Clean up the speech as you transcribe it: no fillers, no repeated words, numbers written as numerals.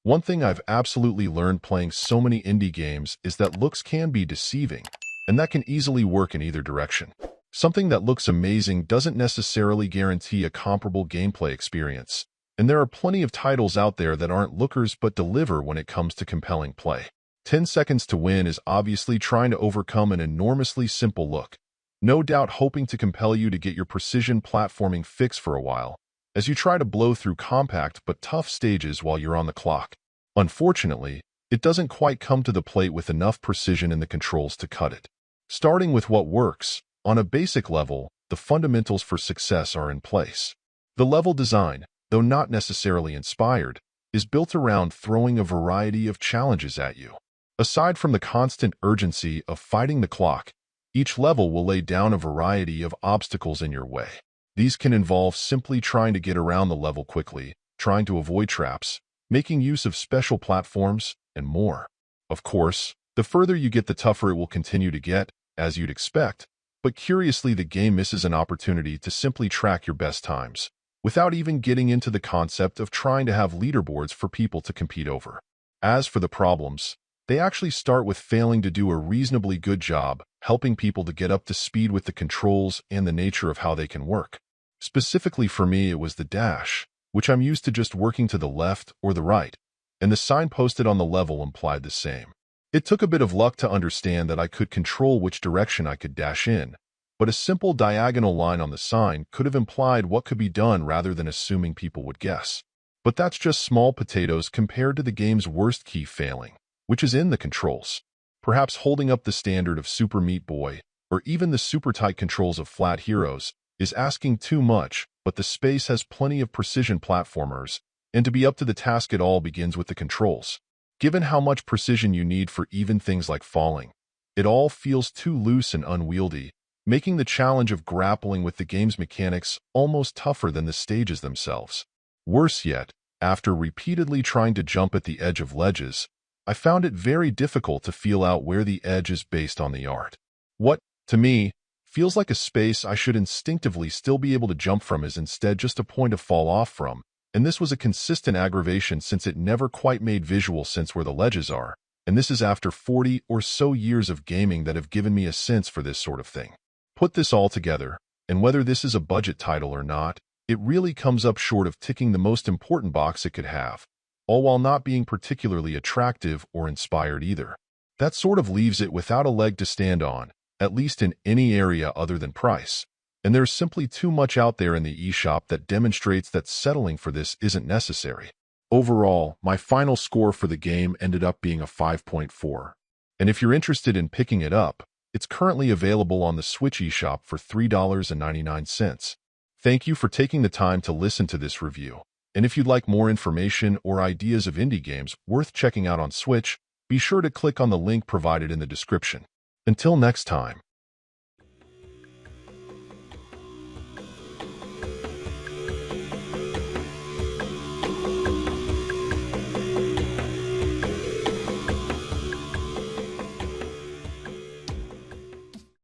One thing I've absolutely learned playing so many indie games is that looks can be deceiving, and that can easily work in either direction. Something that looks amazing doesn't necessarily guarantee a comparable gameplay experience, and there are plenty of titles out there that aren't lookers but deliver when it comes to compelling play. 10 Seconds to Win is obviously trying to overcome an enormously simple look, no doubt hoping to compel you to get your precision platforming fix for a while, as you try to blow through compact but tough stages while you're on the clock. Unfortunately, it doesn't quite come to the plate with enough precision in the controls to cut it. Starting with what works, on a basic level, the fundamentals for success are in place. The level design, though not necessarily inspired, is built around throwing a variety of challenges at you. Aside from the constant urgency of fighting the clock, each level will lay down a variety of obstacles in your way. These can involve simply trying to get around the level quickly, trying to avoid traps, making use of special platforms, and more. Of course, the further you get, the tougher it will continue to get, as you'd expect, but curiously the game misses an opportunity to simply track your best times, without even getting into the concept of trying to have leaderboards for people to compete over. As for the problems, they actually start with failing to do a reasonably good job helping people to get up to speed with the controls and the nature of how they can work. Specifically for me, it was the dash, which I'm used to just working to the left or the right, and the sign posted on the level implied the same. It took a bit of luck to understand that I could control which direction I could dash in, but a simple diagonal line on the sign could have implied what could be done rather than assuming people would guess. But that's just small potatoes compared to the game's worst key failing, which is in the controls. Perhaps holding up the standard of Super Meat Boy, or even the super tight controls of Flat Heroes, is asking too much, but the space has plenty of precision platformers, and to be up to the task it all begins with the controls. Given how much precision you need for even things like falling, it all feels too loose and unwieldy, making the challenge of grappling with the game's mechanics almost tougher than the stages themselves. Worse yet, after repeatedly trying to jump at the edge of ledges, I found it very difficult to feel out where the edge is based on the art. What, to me, feels like a space I should instinctively still be able to jump from is instead just a point to fall off from, and this was a consistent aggravation since it never quite made visual sense where the ledges are, and this is after 40 or so years of gaming that have given me a sense for this sort of thing. Put this all together, and whether this is a budget title or not, it really comes up short of ticking the most important box it could have, all while not being particularly attractive or inspired either. That sort of leaves it without a leg to stand on, at least in any area other than price, and there's simply too much out there in the eShop that demonstrates that settling for this isn't necessary. Overall, my final score for the game ended up being a 5.4, and if you're interested in picking it up, it's currently available on the Switch eShop for $3.99. Thank you for taking the time to listen to this review. And if you'd like more information or ideas of indie games worth checking out on Switch, be sure to click on the link provided in the description. Until next time.